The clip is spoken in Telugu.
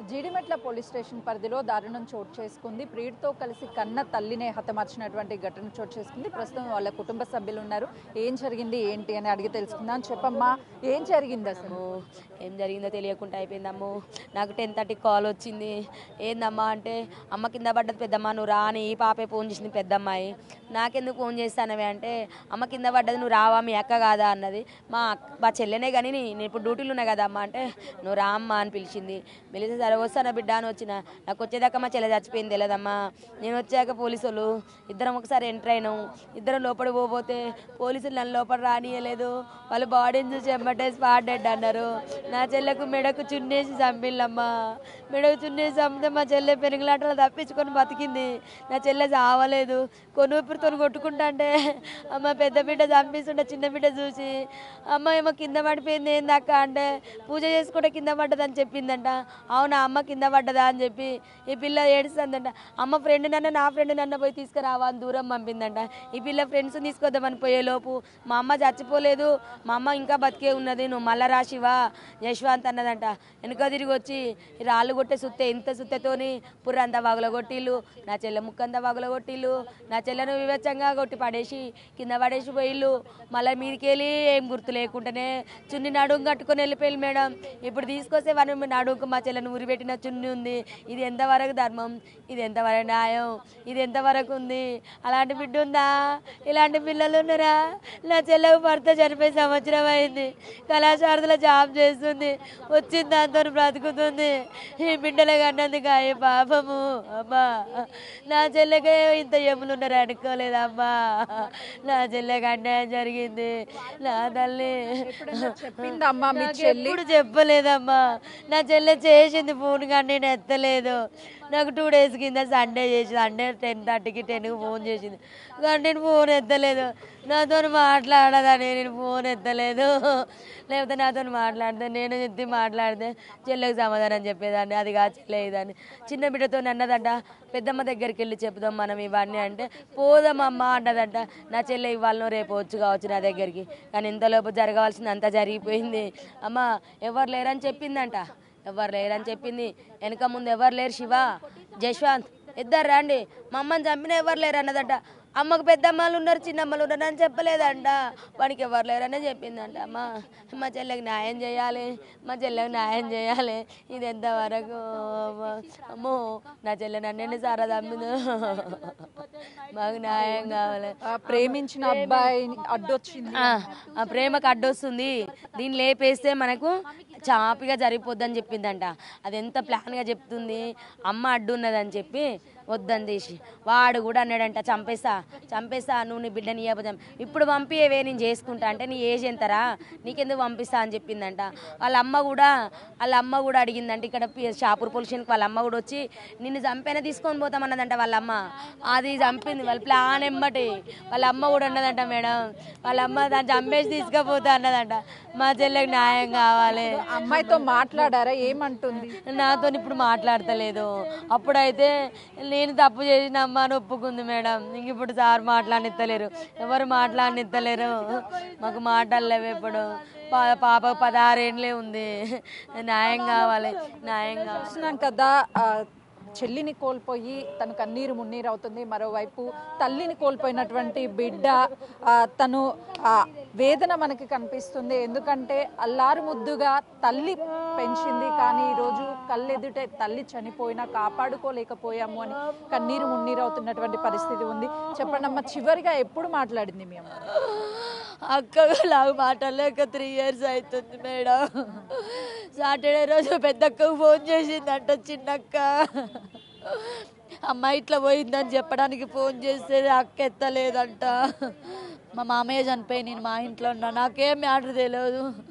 జీడిమెట్ల పోలీస్ స్టేషన్ పరిధిలో దారుణం చోటు చేసుకుంది. ప్రియుడితో కలిసి కన్న తల్లినే హతమార్చినటువంటి ఘటన చోటు చేసుకుంది. ప్రస్తుతం వాళ్ళ కుటుంబ సభ్యులు ఉన్నారు. ఏం జరిగింది ఏంటి అని అడిగి తెలుసుకుందాం. చెప్పమ్మా, ఏం జరిగింది అసలు? ఏం జరిగిందో తెలియకుండా అయిపోయిందమ్ము. నాకు 10:30 కాల్ వచ్చింది. ఏందమ్మా అంటే, అమ్మ కింద పడ్డది పెద్దమ్మ, నువ్వు రాని. ఈ పాపే ఫోన్ చేసింది పెద్దమ్మాయి. నాకెందుకు ఫోన్ చేస్తానవే అంటే, అమ్మ కింద పడ్డది నువ్వు రావా, మీ అక్క కాదా అన్నది. మా చెల్లెనే కానీ నేను ఇప్పుడు డ్యూటీలు ఉన్నా కదా అమ్మ అంటే, నువ్వు రా అమ్మ అని పిలిచింది. పిలిచి సరే వస్తాను బిడ్డ అని వచ్చిన. నాకు వచ్చేదాకా మా చెల్లె చచ్చిపోయింది తెలియదమ్మా. నేను వచ్చాక పోలీసు వాళ్ళు ఇద్దరం ఒకసారి ఎంటర్ అయినాం. ఇద్దరం లోపల పోతే పోలీసులు నన్ను లోపల రానియలేదు. వాళ్ళు బాడీని చూసి ఎమ్మటే స్పాట్ డెడ్ అన్నారు. నా చెల్లెకు మెడకు చున్నేసి చంపిల్లమ్మా. మెడకు చున్నేసి చంపితే మా చెల్లె పెనుగులాటలు తప్పించుకొని బతికింది. నా చెల్లె చావలేదు. కొనుపిరితో కొట్టుకుంటా అంటే అమ్మ పెద్ద బిడ్డ చంపిస్తుంటే చిన్న బిడ్డ చూసి అమ్మ ఏమో కింద పడిపోయింది ఏందక్క అంటే, పూజ చేసుకుంటే కింద పడ్డదని చెప్పిందంట. అవునా అమ్మ కింద పడ్డదా అని చెప్పి ఈ పిల్ల ఏడుస్తుందంట. అమ్మ ఫ్రెండ్ నన్న నా ఫ్రెండ్ నన్న పోయి తీసుకురావా అని దూరం పంపిందంట. ఈ పిల్ల ఫ్రెండ్స్ తీసుకొద్దామని పోయేలోపు మా అమ్మ చచ్చిపోలేదు, మా అమ్మ ఇంకా బతికే ఉన్నది, నువ్వు మళ్ళా రాసివా యశ్వంత్ అన్నదంట. వెనుక తిరిగి వచ్చి రాళ్ళు కొట్టే సుత్తే ఇంత సుత్తెతోని పుర్రంతా వాగుల కొట్టిళ్ళు, నా చెల్లె ముక్కంతా వాగుల కొట్టిళ్ళు, నా చెల్లెను వివచ్చంగా కొట్టి పడేసి కింద పడేసి పోయిళ్ళు. మళ్ళీ మీదికి వెళ్ళి ఏం గుర్తు లేకుండానే చున్ని నడుము కట్టుకొని వెళ్ళిపోయి మేడం. ఇప్పుడు తీసుకొస్తే వాళ్ళు నడుముకు మా చెల్లెను ఉరిపెట్టిన చున్ని ఉంది. ఇది ఎంతవరకు ధర్మం, ఇది ఎంతవరకు న్యాయం, ఇది ఎంతవరకు ఉంది? అలాంటి బిడ్డ ఉందా? ఇలాంటి పిల్లలు ఉన్నారా? నా చెల్లెకు భర్త చనిపోయి సంవత్సరం అయింది. కళాశారలో జాబ్ చేస్తుంది, వచ్చింది దాంతో బ్రతుకుతుంది. ఈ బిడ్డలే కన్నందుకు అయ్యే పాపము అమ్మా. నా చెల్లెకే ఇంత ఎములు ఉన్నారు అనుకోలేదమ్మా. నా చెల్లెకి అన్యాయం జరిగింది. నా తల్లి చెప్పిందమ్మా మీ చెల్లి? ఎప్పుడు చెప్పలేదమ్మా. నా చెల్లె చేసింది ఫోన్ కానీ నేను ఎత్తలేదు. నాకు 2 days కింద సండే చేసింది. సండే 10:30కి 10కి ఫోన్ చేసింది కానీ నేను ఫోన్ ఎత్తలేదు. నాతో మాట్లాడదని నేను ఫోన్ ఎత్తలేదు. లేకపోతే నాతో మాట్లాడితే నేను ఎత్తి మాట్లాడితే చెల్లెకి సమాధానం చెప్పేదాన్ని. అది కాదు చెల్లె ఇదాన్ని. చిన్న బిడ్డతో అన్నదంట, పెద్దమ్మ దగ్గరికి వెళ్ళి చెప్దాం మనం ఇవన్నీ అంటే, పోదామమ్మా అన్నదంట. నా చెల్లె ఇవాళ రేపు వచ్చు కావచ్చు నా దగ్గరికి. కానీ ఇంతలోపు జరగవలసింది అంతా జరిగిపోయింది. అమ్మ ఎవరు లేరని చెప్పిందంట. ఎవరు లేరని చెప్పింది. వెనక ముందు ఎవరు లేరు, శివ జశ్వంత్ ఇద్దరు రండి, మా అమ్మని చంపిన ఎవరు లేరు అన్నదంట. అమ్మకు పెద్దమ్మలు ఉన్నారు, చిన్నమ్మలు ఉన్నారు అని చెప్పలేదంట. వాడికి ఎవరు లేరనే చెప్పిందంట. మా చెల్లెకి న్యాయం చేయాలి, మా చెల్లెకి న్యాయం చేయాలి. ఇది ఎంతవరకు అమ్మో, నా చెల్లె నన్ను సారా తమ్మింది. మాకు న్యాయం కావాలి. ప్రేమించిన అబ్బాయి అడ్డొచ్చింది, ఆ ప్రేమకు అడ్డొస్తుంది. దీన్ని లేపేస్తే మనకు చాపిగా జరిగిపోద్దని చెప్పిందంట. అది ఎంత ప్లాన్గా చెప్తుంది. అమ్మ అడ్డు ఉన్నదని చెప్పి వద్దని తీసి వాడు కూడా అన్నాడంట, చంపేస్తా నువ్వు నీ బిడ్డని ఇవ్వబోదాం, ఇప్పుడు పంపియవే నేను చేసుకుంటా అంటే, నీ ఏజ్ ఎంతరా నీకెందుకు పంపిస్తా అని చెప్పిందంట. వాళ్ళ అమ్మ కూడా అడిగిందంట. ఇక్కడ షాపూర్ పొల్యూషన్కి వాళ్ళ అమ్మ కూడా వచ్చి నిన్ను చంపైనా తీసుకొని పోతామన్నదంట వాళ్ళ అమ్మ. అది చంపింది వాళ్ళ ప్లాన్ ఎమ్మటి. వాళ్ళ అమ్మ కూడా ఉన్నదంట మేడం. వాళ్ళ అమ్మ దాన్ని చంపేసి తీసుకుపోతా అన్నదంట. మా చెల్లెకి న్యాయం కావాలి. అమ్మాయితో మాట్లాడారా? ఏమంటుంది? నాతో ఇప్పుడు మాట్లాడతలేదు. అప్పుడైతే నేను తప్పు చేసిన అమ్మ అని ఒప్పుకుంది మేడం. ఇంక ఇప్పుడు సార్ మాట్లాడినిస్తలేరు, ఎవరు మాట్లాడినిస్తలేరు. మాకు మాట్లాడలేవు. ఇప్పుడు పాప 16 ఏళ్ళే ఉంది. న్యాయం కావాలి, న్యాయం కావాలి కదా. చెల్లిని కోల్పోయి తను కన్నీరు మున్నీరు అవుతుంది. మరోవైపు తల్లిని కోల్పోయినటువంటి బిడ్డ తను వేదన మనకి కనిపిస్తుంది. ఎందుకంటే అల్లారు ముద్దుగా తల్లి పెంచింది, కానీ ఈరోజు కళ్ళెదుటే తల్లి చనిపోయినా కాపాడుకోలేకపోయాము అని కన్నీరు మున్నీరు అవుతున్నటువంటి పరిస్థితి ఉంది. చెప్పండి అమ్మ, చివరిగా ఎప్పుడు మాట్లాడింది మీ అమ్మ? అక్కగా నాకు మాట్లాడలేక 3 years అవుతుంది మేడం. సాటర్డే రోజు పెద్దక్కకు ఫోన్ చేసిందంట చిన్నక్క. అమ్మ ఇట్లా పోయిందని చెప్పడానికి ఫోన్ చేస్తే అక్క ఎత్తలేదంట. మా మామయ్య చనిపోయి నేను మా ఇంట్లో ఉన్నా, నాకేం మ్యాటర్ తెలియదు.